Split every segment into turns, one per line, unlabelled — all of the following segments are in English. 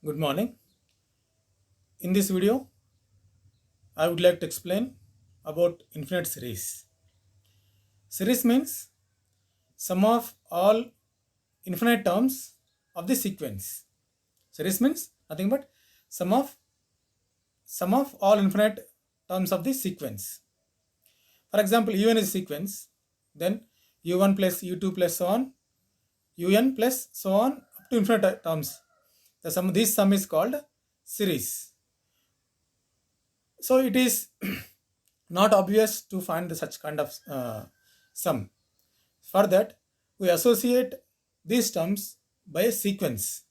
Good morning. In this video, I would like to explain about infinite series. Series means sum of all infinite terms of the sequence. Series means nothing but sum of sum of all infinite terms of the sequence. For example, un is a sequence, then u1 plus u2 plus so on, un plus so on up to infinite terms. This sum is called series. So it is not obvious to find such kind of sum. For that, we associate these terms by a sequence.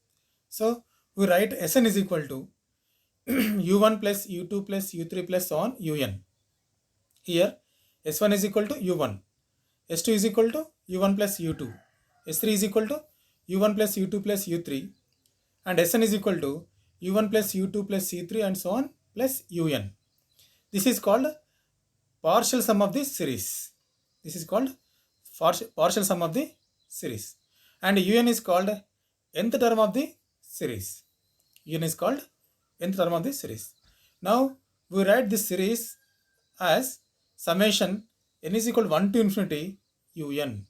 So we write Sn is equal to u1 plus u2 plus u3 plus so on un. Here S1 is equal to u1, S2 is equal to u1 plus u2, S3 is equal to u1 plus u2 plus u3, and Sn is equal to u1 plus u2 plus u3 and so on plus un. This is called partial sum of the series. This is called partial sum of the series. And un is called nth term of the series. Un is called nth term of the series. Now we write this series as summation n is equal to 1 to infinity un.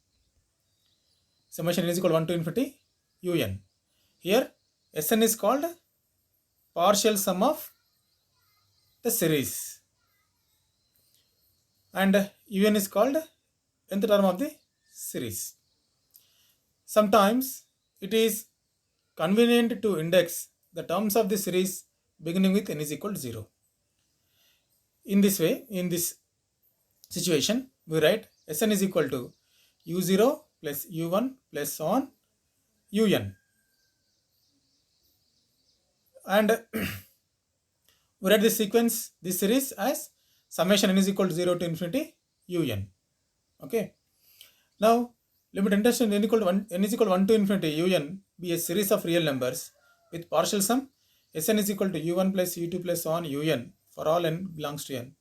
Summation n is equal to 1 to infinity un. Here Sn is called partial sum of the series, and un is called nth term of the series. Sometimes it is convenient to index the terms of the series beginning with n is equal to 0. In this way, in this situation, we write Sn is equal to u0 plus u1 plus so on un. And we write this sequence, this series as summation n is equal to 0 to infinity un. Okay. Now, limit intersection n is equal to 1 to infinity un be a series of real numbers with partial sum Sn is equal to u1 plus u2 plus so on un for all n belongs to n.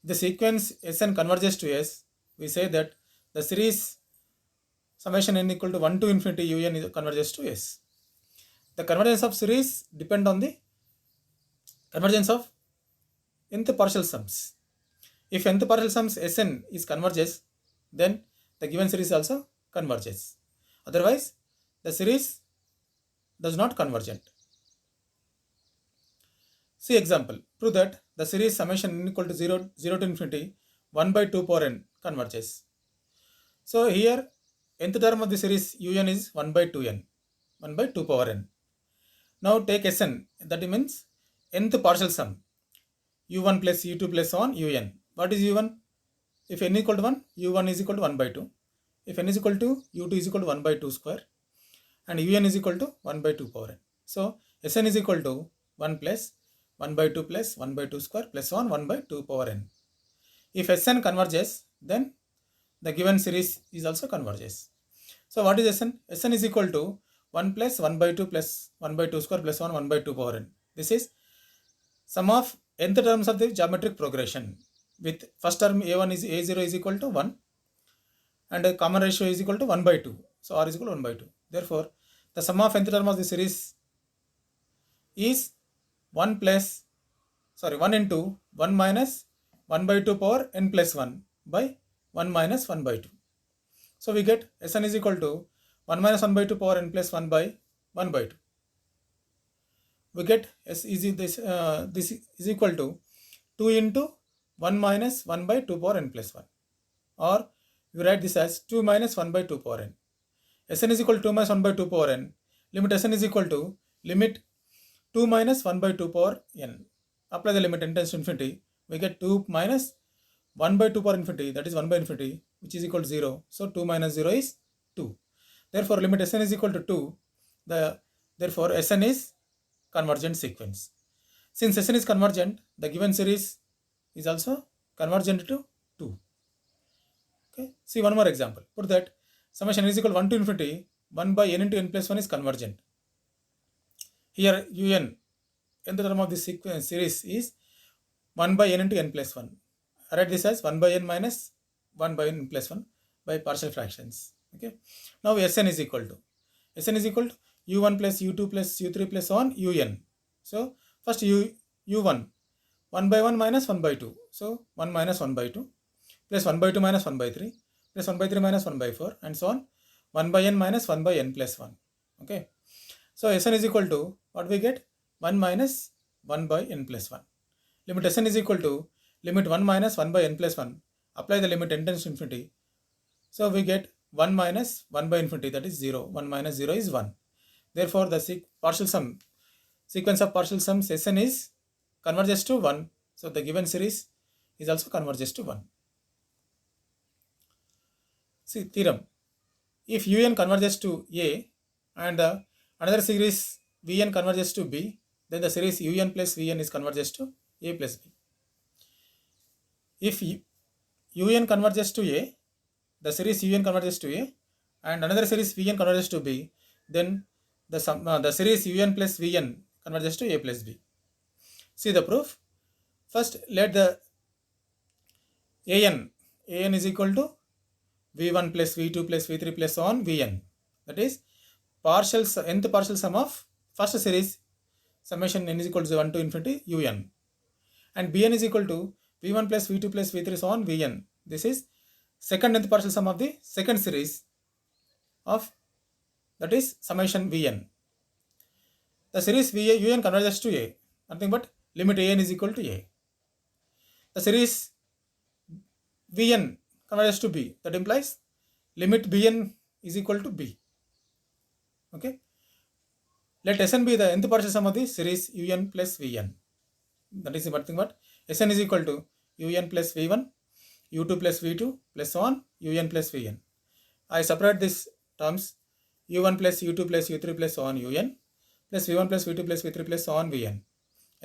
The sequence Sn converges to S, we say that the series summation n equal to 1 to infinity un converges to S. The convergence of series depend on the convergence of nth partial sums. If nth partial sums Sn is converges, then the given series also converges. Otherwise, the series does not convergent. See example. Prove that the series summation n equal to 0 to infinity 1 by 2 power n converges. So here nth term of the series un is 1 by 2n, 1 by 2 power n. Now take Sn, that means nth partial sum u1 plus u2 plus on un. What is u1? If n equal to 1, u1 is equal to 1 by 2. If n is equal to, u2 is equal to 1 by 2 square, and un is equal to 1 by 2 power n. So Sn is equal to 1 plus 1 by 2 plus 1 by 2 square plus 1 by 2 power n. If Sn converges, then the given series is also converges. So what is Sn? Sn is equal to 1 plus 1 by 2 plus 1 by 2 square plus 1 by 2 power n. This is sum of nth terms of the geometric progression, with first term a1 is a0 is equal to 1, and a common ratio is equal to 1 by 2. So r is equal to 1 by 2. Therefore, the sum of nth term of the series is 1 into 1 minus 1 by 2 power n plus 1 by 1 minus 1 by 2. So we get Sn is equal to 1 minus 1 by 2 power n plus 1 by 1 by 2. We get this is equal to 2 into 1 minus 1 by 2 power n plus 1, or we write this as 2 minus 1 by 2 power n. Sn is equal to 2 minus 1 by 2 power n. Limit Sn is equal to limit 2 minus 1 by 2 power n. Apply the limit n tends to infinity. We get 2 minus 1 by 2 power infinity, that is 1 by infinity, which is equal to 0. So 2 minus 0 is 2. Therefore, limit Sn is equal to 2. Therefore, Sn is convergent sequence. Since Sn is convergent, the given series is also convergent to 2. Okay. See one more example. Put that summation n is equal to 1 to infinity 1 by n into n plus 1 is convergent. Here un, nth term of this series is 1 by n into n plus 1. I write this as 1 by n minus 1 by n plus 1 by partial fractions. Okay. Now Sn is equal to u1 plus u2 plus u3 plus so on un. So first u1 1 by 1 minus 1 by 2. So 1 minus 1 by 2 plus 1 by 2 minus 1 by 3 plus 1 by 3 minus 1 by 4 and so on 1 by n minus 1 by n plus 1. Okay. So Sn is equal to what we get 1 minus 1 by n plus 1. Limit Sn is equal to limit 1 minus 1 by n plus 1. Apply the limit n tends to infinity. So we get 1 minus 1 by infinity, that is 0. 1 minus 0 is 1. Therefore the partial sum sequence of partial sums Sn is converges to 1. So the given series is also converges to 1. See theorem. If un converges to A and another series Vn converges to B, then the series un plus Vn is converges to A plus B. If un converges to A, the series un converges to A and another series Vn converges to B, then the series un plus Vn converges to A plus B. See the proof. First let the an is equal to v1 plus v2 plus v3 plus so on vn, that is nth partial sum of first series summation n is equal to 1 to infinity un, and bn is equal to v1 plus v2 plus v3 so on vn. This is second nth partial sum of the second series of, that is summation vn. The series un converges to A, nothing but limit an is equal to A. The series vn converges to B, that implies limit bn is equal to B. Okay. Let Sn be the nth partial sum of the series un plus vn. That is nothing but Sn is equal to un plus v1, u2 plus v2 plus so on un plus vn. I separate these terms u1 plus u2 plus u3 plus so on un plus v1 plus v2 plus v3 plus so on vn.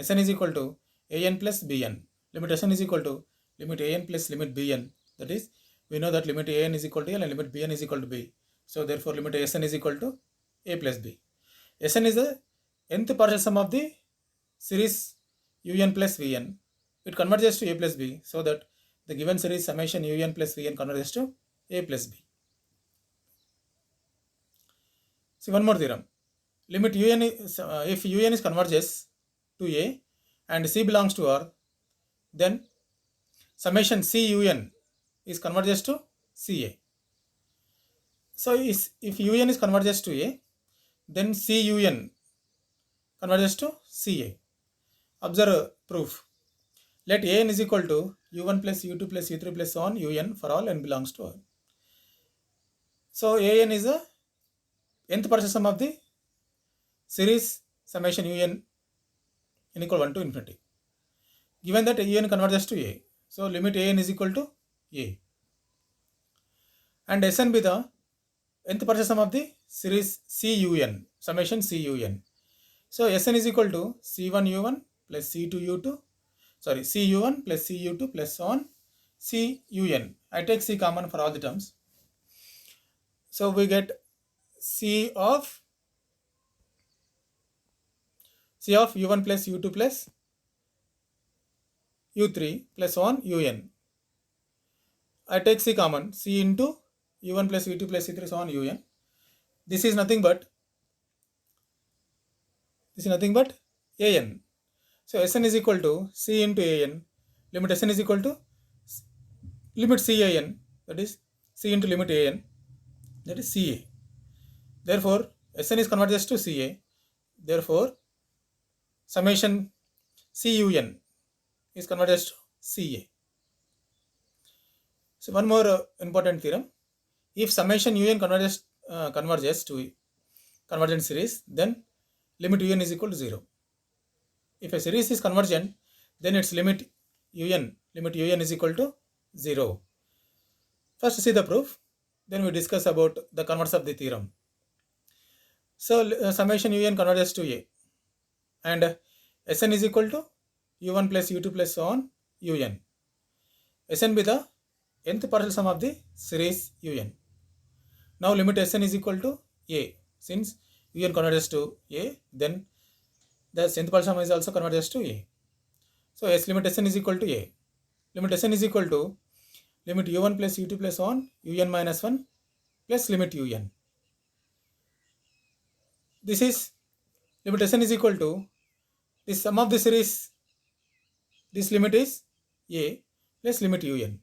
Sn is equal to an plus bn. Limit Sn is equal to limit an plus limit bn. That is, we know that limit an is equal to L and limit bn is equal to b. So therefore limit Sn is equal to a plus b. Sn is the nth partial sum of the series un plus vn. It converges to a plus b, so that the given series summation un plus vn converges to a plus b. See one more theorem. Limit un is, if un is converges to a and c belongs to R, then summation c un is converges to ca. So if un is converges to a, then cun converges to ca. Observe proof. Let an is equal to u1 plus u2 plus u3 plus so on un for all n belongs to R. So an is the nth partial sum of the series summation un n equal 1 to infinity. Given that un converges to a, so limit an is equal to a, and Sn be the nth partial sum of the series cun summation cun. So Sn is equal to c1 u1 plus c2 u2, sorry, cu1 plus cu2 plus so on cun. I take c common for all the terms. So we get c of u1 plus u2 plus u3 plus so on un. I take c common, c into u1 plus u2 plus u3 so on un. This is nothing but an. So Sn is equal to c into an. Limit Sn is equal to limit can, that is c into limit an, that is ca. Therefore Sn is converges to ca. Therefore summation cun is converges to ca. So one more important theorem. If summation un converges to convergent series, then limit un is equal to 0. If a series is convergent, then its limit un is equal to 0. First see the proof, then we discuss about the converse of the theorem. So summation un converges to a, and Sn is equal to u1 plus u2 plus so on un. Sn be the nth partial sum of the series un. Now limit Sn is equal to a. Since un converges to a, then the nth partial sum is also converges to a. So limit Sn is equal to a. Limit Sn is equal to limit u1 plus u2 plus on un minus 1 plus limit un. this is limit Sn is equal to the sum of the series. This limit is a plus limit un.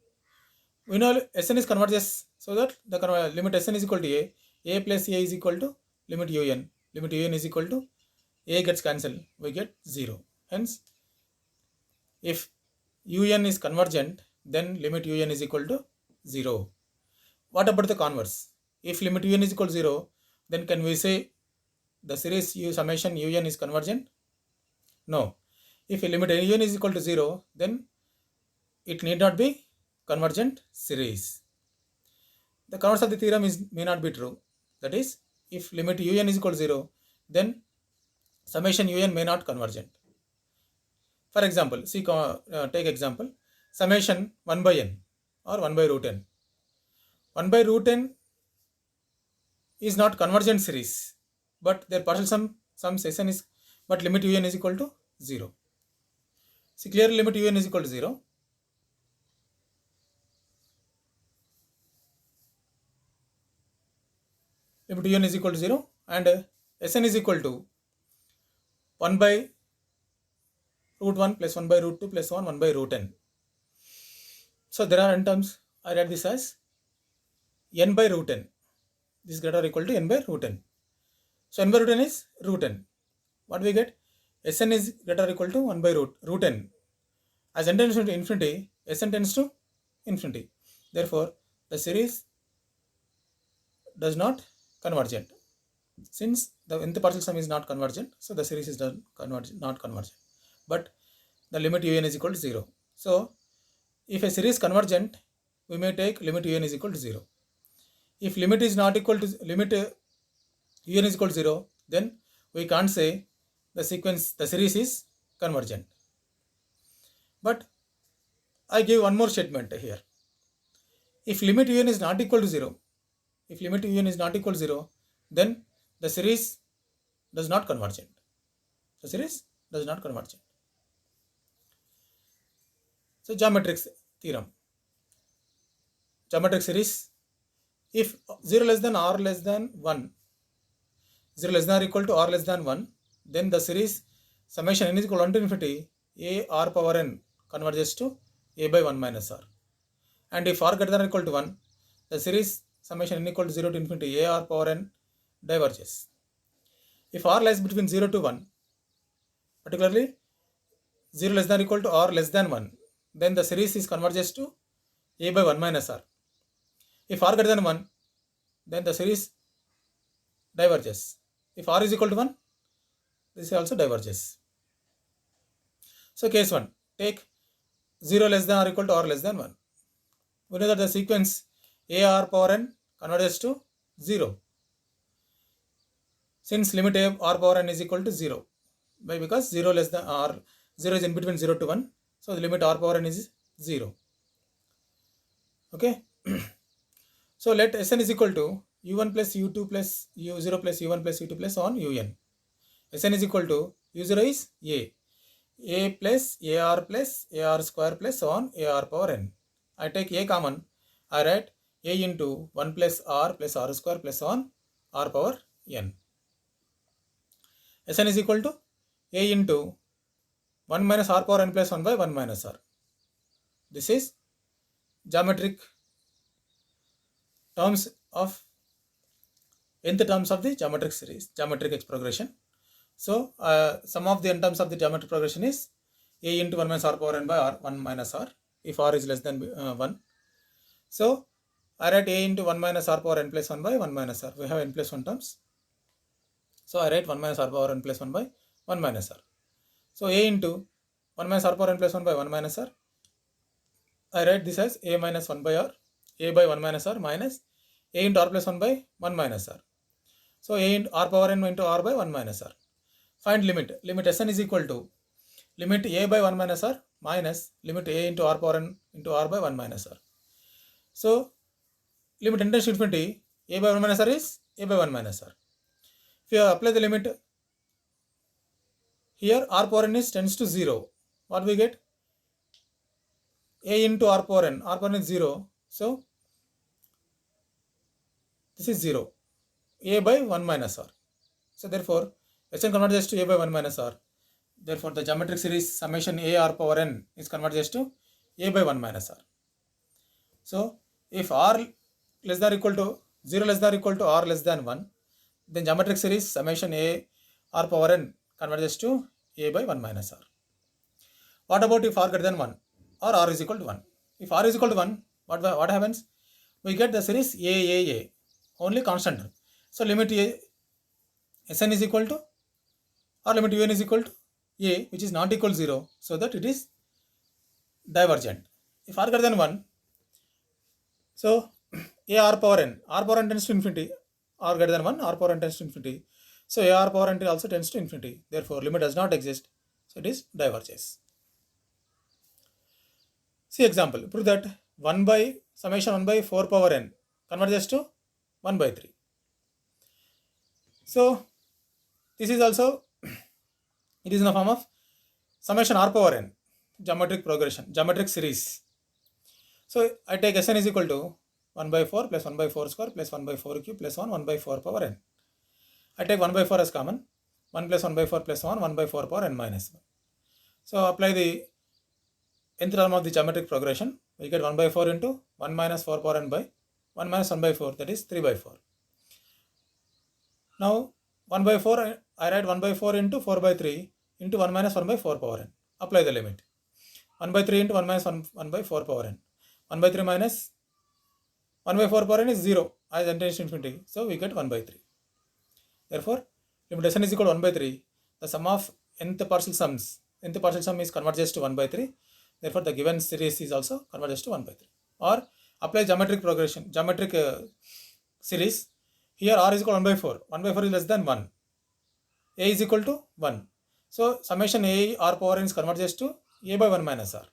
We know Sn is converges, so that the limit Sn is equal to a plus a is equal to limit un. Limit un is equal to a gets cancelled, we get 0. Hence, if un is convergent, then limit un is equal to 0. What about the converse? If limit un is equal to 0, then can we say the series summation un is convergent? No. If a limit un is equal to 0, then it need not be convergent series. The converse of the theorem may not be true. That is, if limit un is equal to 0, then summation un may not convergent. For example, take example, summation 1 by n or 1 by root n. 1 by root n is not convergent series, but their partial sum Sn is, but limit un is equal to 0. See, clearly limit un is equal to 0. Limit un is equal to 0 and Sn is equal to 1 by root 1 plus 1 by root 2 plus 1 by root n. So there are n terms. I write this as n by root n. This is greater or equal to n by root n. So n by root n is root n. What we get? Sn is greater or equal to 1 by root n. As n tends to infinity, Sn tends to infinity. Therefore, the series does not convergent. Since the nth partial sum is not convergent, so the series is not convergent. But the limit un is equal to 0. So, if a series convergent, we may take limit un is equal to 0. If limit is not equal to limit un is equal to 0, then we can't say the series is convergent. But I give one more statement here. If limit un is not equal to 0, then the series does not convergent. The series does not convergent. So geometric theorem. Geometric series. If 0 less than or less than 1, 0 less than or equal to or less than 1, then the series summation n is equal to 1 to infinity a r power n converges to a by 1 minus r. And if r greater than or equal to 1, the series summation n equal to 0 to infinity a r power n diverges. If r lies between 0 to 1, particularly 0 less than or equal to or less than 1, then the series is converges to a by 1 minus r. If r greater than 1, then the series diverges. If r is equal to 1, this also diverges. So case 1, take 0 less than or equal to or less than 1. We know that the sequence a r power n converges to 0. Since limit a r power n is equal to 0, because 0 less than or 0 is in between 0 to 1, so the limit r power n is 0. Okay. So let Sn is equal to u1 plus u2 plus u0 plus u1 plus u2 plus on un. Sn is equal to u0 is a plus ar square plus on ar power n. I take a common. I write a into 1 plus r square plus on r power n. Sn is equal to a into 1 minus r power n plus 1 by 1 minus r. This is geometric terms of nth terms of the geometric series, geometric progression. So sum of the n terms of the geometric progression is a into 1 minus r power n by r 1 minus r if r is less than 1. So I write a into 1 minus r power n plus 1 by 1 minus r. We have n plus 1 terms. So I write 1 minus r power n plus 1 by 1 minus r. So a into 1 minus r power n plus 1 by 1 minus r. I write this as a minus 1 by r, a by 1 minus r minus a into r plus 1 by 1 minus r. So a into r power n into r by 1 minus r. Find limit. Limit Sn is equal to limit a by 1 minus r minus limit a into r power n into r by 1 minus r. So limit n tends to infinity, a by 1 minus r is a by 1 minus r. If you apply the limit here, r power n is tends to 0. What we get? A into r power n. R power n is 0. So this is 0. A by 1 minus r. So therefore Sn converges to a by 1 minus r. Therefore the geometric series summation a r power n is converges to a by 1 minus r. So if r less than or equal to 0 less than or equal to r less than 1, then geometric series summation a r power n converges to a by 1 minus r. What about if r greater than 1 or r is equal to 1? If r is equal to 1, what happens? We get the series a only constant term. So limit a Sn is equal to or limit un is equal to a, which is not equal to 0, so that it is divergent. If r greater than 1, so a r power n tends to infinity, r greater than 1, r power n tends to infinity. So a r power n also tends to infinity. Therefore limit does not exist, so it is diverges. See example, prove that 1 by summation 1 by 4 power n converges to 1 by 3. So this is also, it is in the form of summation r power n, geometric progression, geometric series. So I take Sn is equal to 1 by 4 plus 1 by 4 square plus 1 by 4 cube plus 1 by 4 power n. I take 1 by 4 as common, 1 plus 1 by 4 plus 1 by 4 power n minus 1. So apply the nth term of the geometric progression. We get 1 by 4 into 1 minus 4 power n by 1 minus 1 by 4, that is 3 by 4. Now 1 by 4, I write 1 by 4 into 4 by 3 into 1 minus 1 by 4 power n. Apply the limit. 1 by 3 into 1 minus 1 by 4 power n. 1 by 3 minus 1 by 4 power n is 0 as n tends to infinity. So we get 1 by 3. Therefore, limit Sn is equal to 1 by 3. The sum of nth partial sum is converges to 1 by 3. Therefore, the given series is also converges to 1 by 3. Or apply geometric progression, geometric series. Here r is equal to 1 by 4. 1 by 4 is less than 1. A is equal to 1. So summation a r power n is converges to a by 1 minus r.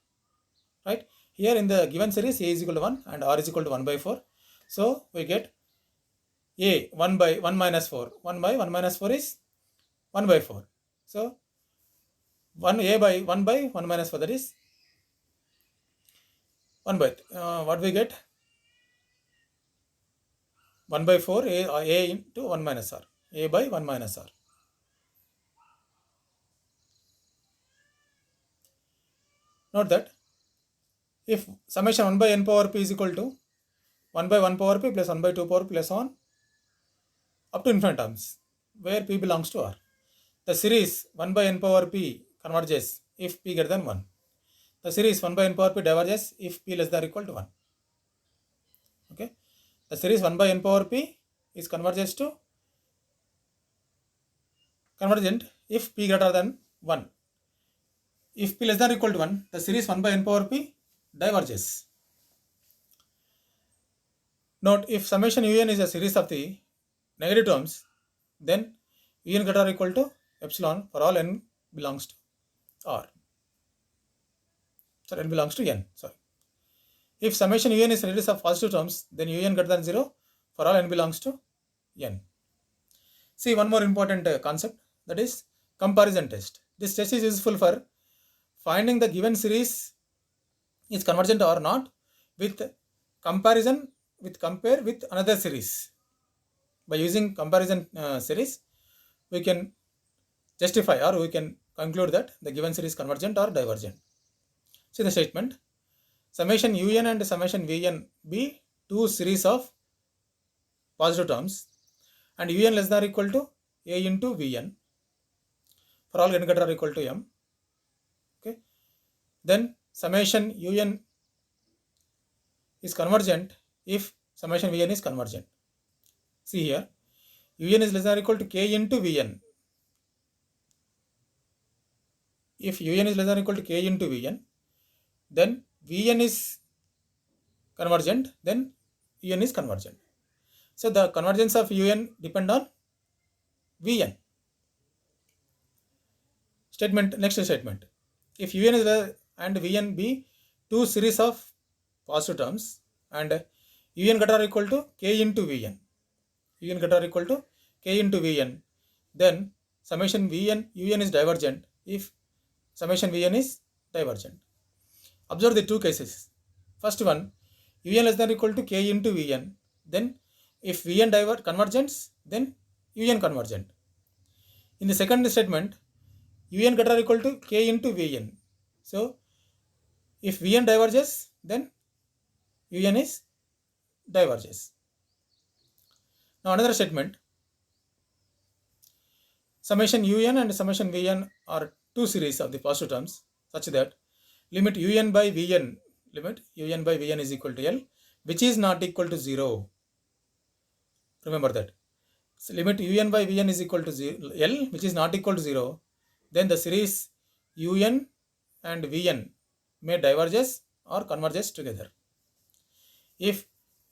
Right? Here in the given series a is equal to 1 and r is equal to 1 by 4. So we get a 1 by 1 minus 4. 1 by 1 minus 4 is 1 by 4. So 1 a by 1 by 1 minus 4, that is 1 by what we get? 1 by 4 a into 1 minus r. A by 1 minus r. Note that if summation 1 by n power p is equal to 1 by 1 power p plus 1 by 2 power p plus 1 up to infinite terms, where p belongs to r, the series 1 by n power p converges if p greater than 1. The series 1 by n power p diverges if p less than or equal to 1. Okay. The series 1 by n power p is convergent if p greater than 1. If p less than or equal to 1, the series 1 by n power p diverges. Note, if summation un is a series of the negative terms, then un greater or equal to epsilon for all n belongs to r. So n belongs to n. Sorry. If summation un is a series of positive terms, then un greater than 0 for all n belongs to n. See one more important concept, that is comparison test. This test is useful for finding the given series is convergent or not with compare with another series. By using comparison series, we can justify or we can conclude that the given series is convergent or divergent. See the statement. Summation un and summation vn be two series of positive terms and un less than or equal to a into vn for all n greater or equal to m. Okay. Then summation un is convergent if summation vn is convergent. See here, un is less than or equal to k into vn. If un is less than or equal to k into vn, then vn is convergent, then un is convergent. So the convergence of un depend on vn. Next statement. If un is and vn be two series of positive terms and un greater or equal to k into vn, un greater or equal to k into vn, then summation vn un is divergent if summation vn is divergent. Observe the two cases. First one, un less than or equal to k into vn, then if vn convergence, then un convergent. In the second statement, un greater or equal to k into vn. So if vn diverges, then un is diverges. Now another statement, summation un and summation vn are two series of the positive terms such that limit un by vn is equal to L, which is not equal to 0. Remember that. So limit un by vn is equal to L, which is not equal to 0. Then the series un and vn may diverges or converges together. If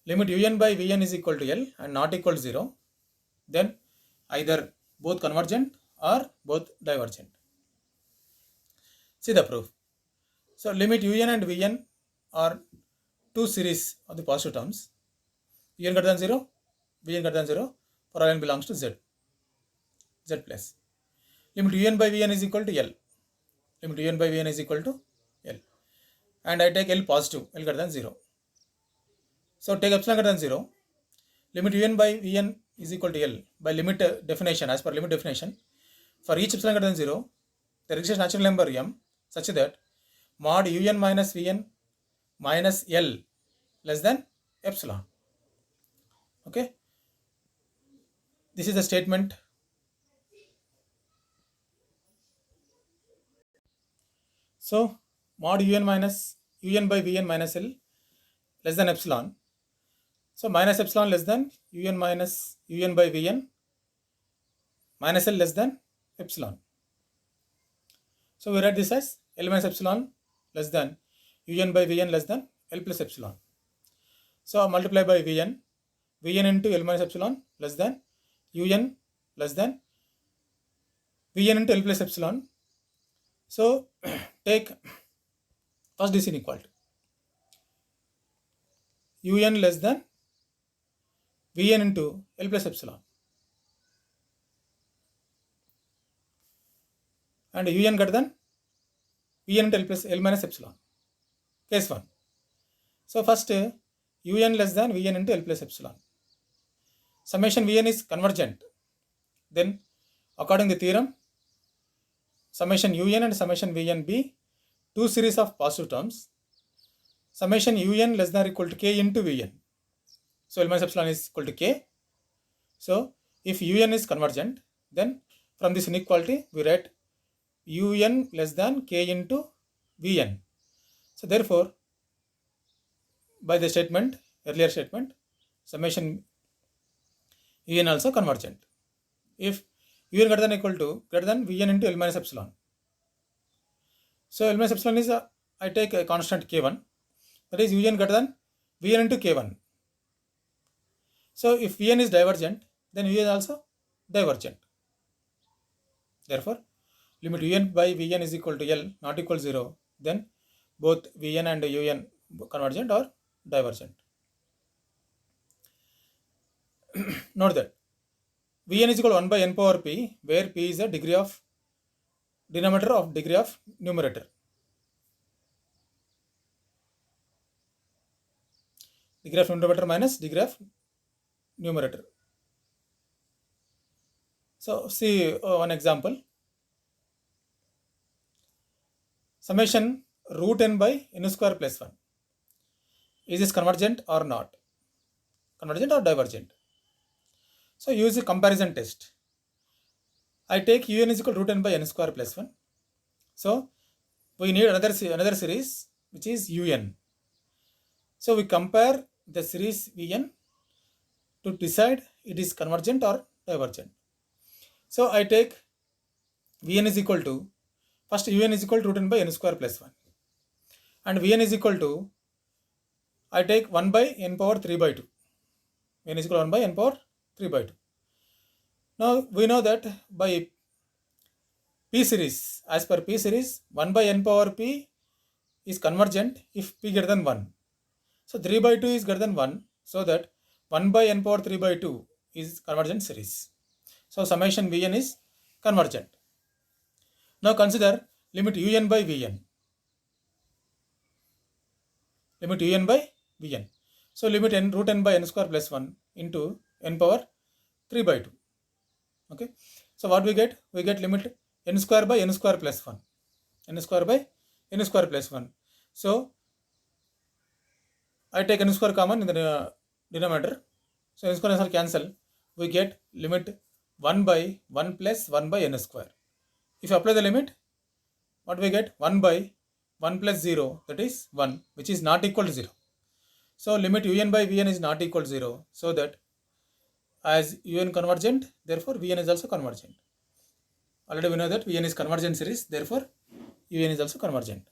limit un by vn is equal to L and not equal to 0, then either both convergent or both divergent. See the proof. So limit un and vn are two series of the positive terms. Un greater than 0, vn greater than 0 for all n belongs to z plus. Limit un by vn is equal to L. Limit un by vn is equal to L. And I take L positive, L greater than 0. So take epsilon greater than 0. Limit un by vn is equal to L by limit definition, as per limit definition. For each epsilon greater than 0, there exists natural number m such that mod un minus vn minus L less than epsilon. Okay. This is the statement. So mod un by vn minus L less than epsilon. So minus epsilon less than un by vn minus L less than epsilon. So we write this as L minus epsilon less than un by vn less than L plus epsilon. So multiply by vn into L minus epsilon less than un less than vn into L plus epsilon. So take first this inequality, un less than vn into L plus epsilon, and un greater than vn into L minus epsilon. Case 1. So first un less than vn into L plus epsilon. Summation vn is convergent. Then according to the theorem, summation un and summation vn be two series of positive terms. Summation un less than or equal to k into vn. So L minus epsilon is equal to k. So if un is convergent, then from this inequality we write un less than k into vn. So therefore, by the statement, earlier statement, summation un also convergent. If un greater than or equal to greater than vn into L minus epsilon. So L minus epsilon is I take a constant k1, that is un greater than vn into k1. So if vn is divergent, then un is also divergent. Therefore, limit un by vn is equal to L not equal to 0, then both vn and un convergent or divergent. Note that vn is equal to 1 by n power p, where p is the degree of denominator of degree of numerator. Degree of numerator minus degree of numerator. So see one example. Summation root n by n square plus 1. Is this convergent or not? Convergent or divergent? So use a comparison test. I take un is equal to root n by n square plus 1. So we need another series which is un. So we compare the series vn to decide it is convergent or divergent. So I take vn is equal to, first un is equal to root n by n square plus 1, and vn is equal to, I take 1 by n power 3 by 2. N is equal to 1 by n power 3 by 2. Now we know that by p series, as per p series, 1 by n power p is convergent if p greater than 1. So 3 by 2 is greater than 1, so that 1 by n power 3 by 2 is convergent series. So summation vn is convergent. Now consider limit un by vn. Limit un by vn. So limit n root n by n square plus 1 into n power 3 by 2. Okay. So what we get? We get limit n square by n square plus 1. N square by n square plus 1. So I take n square common in the denominator. So n square and cancel. We get limit 1 by 1 plus 1 by n square. If you apply the limit, what we get? 1 by 1 plus 0, that is 1, which is not equal to 0. So limit un by vn is not equal to 0. So that as un convergent, therefore vn is also convergent. Already we know that vn is convergent series, therefore un is also convergent.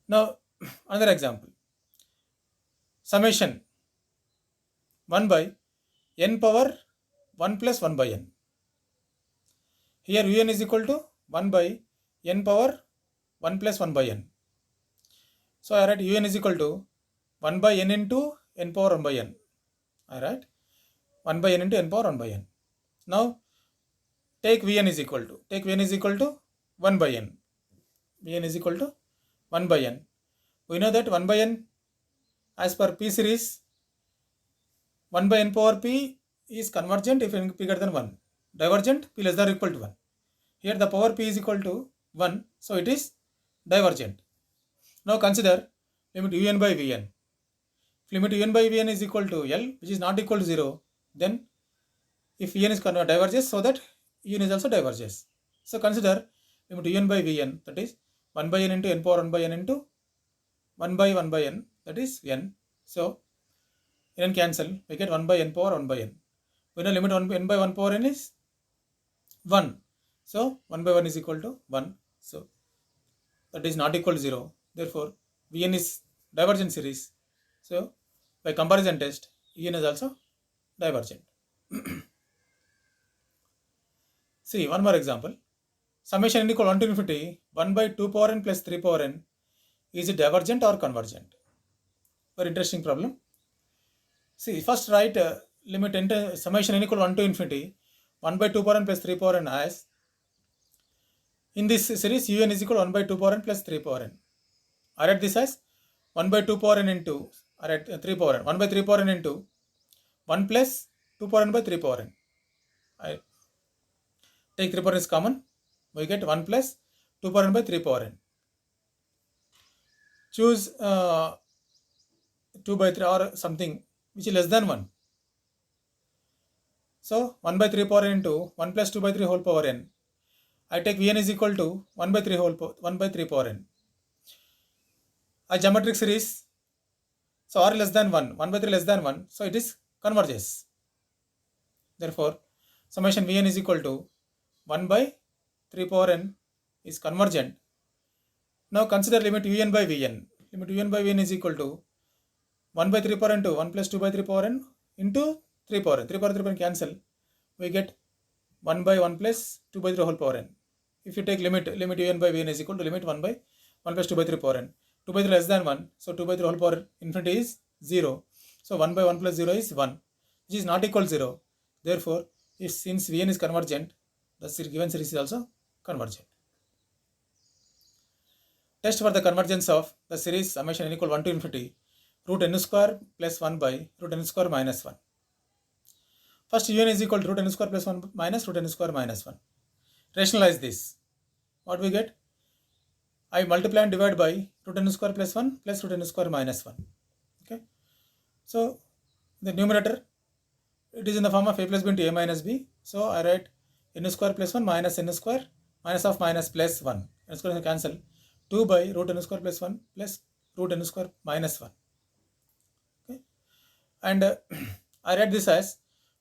Now another example. Summation 1 by n power 1 plus 1 by n. Here un is equal to 1 by n power 1 plus 1 by n. So I write un is equal to 1 by n into n power 1 by n. I write 1 by n into n power 1 by n. Now take vn is equal to 1 by n. Vn is equal to 1 by n. We know that 1 by n as per p series, 1 by n power p is convergent if n bigger than 1. Divergent p less than or equal to 1. Here the power p is equal to 1, so it is divergent. Now consider limit un by vn. If limit un by vn is equal to L, which is not equal to 0, then if vn is diverges, so that un is also diverges. So consider limit un by vn, that is 1 by n into n power 1 by n into 1 by 1 by n, that is n. So n cancel, we get 1 by n power 1 by n. We know limit 1 n by 1 power n is 1. So 1 by 1 is equal to 1. So that is not equal to 0. Therefore vn is divergent series. So by comparison test, en is also divergent. See one more example. Summation n equal 1 to infinity 1 by 2 power n plus 3 power n. Is it divergent or convergent? Very interesting problem. See, first write limit n summation n equal 1 to infinity 1 by 2 power n plus 3 power n as, in this series un is equal to 1 by 2 power n plus 3 power n. I write this as 1 by 2 power n into, I write 3 power n, 1 by 3 power n into 1 plus 2 power n by 3 power n. I take 3 power n is common, we get 1 plus 2 power n by 3 power n. Choose 2 by 3 or something which is less than 1. So 1 by 3 power n into 1 plus 2 by 3 whole power n. I take vn is equal to 1 by 3 1 by 3 power n. A geometric series, so r less than 1, 1 by 3 less than 1, so it is converges. Therefore summation vn is equal to 1 by 3 power n is convergent. Now consider limit un by vn. Limit un by vn is equal to 1 by 3 power n to 1 plus 2 by 3 power n into 3 power n. 3 power 3 power n cancel. We get 1 by 1 plus 2 by 3 whole power n. If you take limit un by vn is equal to limit 1 by 1 plus 2 by 3 power n. 2 by 3 less than 1. So 2 by 3 whole power infinity is 0. So 1 by 1 plus 0 is 1, which is not equal to 0. Therefore, if since vn is convergent, the given series is also convergent. Test for the convergence of the series summation n equal 1 to infinity root n square plus 1 by root n square minus 1. First un is equal to root n square plus 1 minus root n square minus 1. Rationalize this. What we get? I multiply and divide by root n square plus 1 plus root n square minus 1. Okay. So the numerator, it is in the form of a plus b into a minus b. So I write n square plus 1 minus n square minus of minus plus 1. N square cancel. 2 by root n square plus 1 plus root n square minus 1. Okay. And I write this as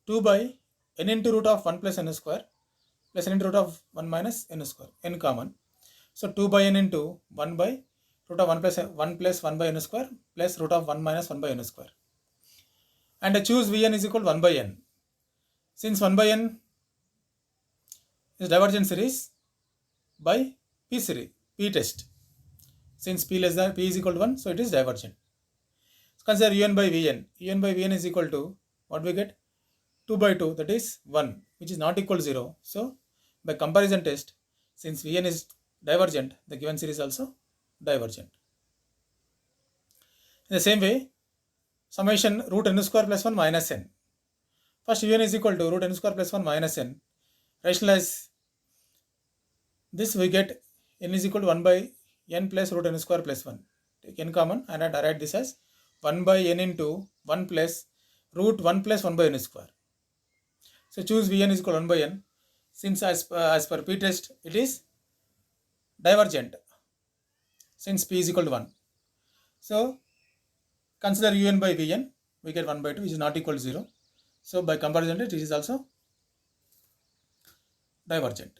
2 by n into root of 1 plus n square plus n into root of 1 minus n square, n common. So 2 by n into 1 by root of 1 plus 1 by n square plus root of 1 minus 1 by n square. And I choose vn is equal to 1 by n. Since 1 by n is divergent series by p series, p test. Since p less than p is equal to 1, so it is divergent. Consider un by vn. Un by vn is equal to, what we get? 2 by 2, that is 1, which is not equal to 0. So by comparison test, since vn is divergent, the given series is also divergent. In the same way, summation root n square plus 1 minus n. First un is equal to root n square plus 1 minus n. Rationalize this, we get n is equal to 1 by n plus root n square plus 1. Take n common and I write this as 1 by n into 1 plus root 1 plus 1 by n square. So choose Vn is equal to 1 by n. Since as per P test it is divergent since P is equal to 1. So consider Un by Vn, we get 1 by 2 which is not equal to 0. So by comparison it is also divergent.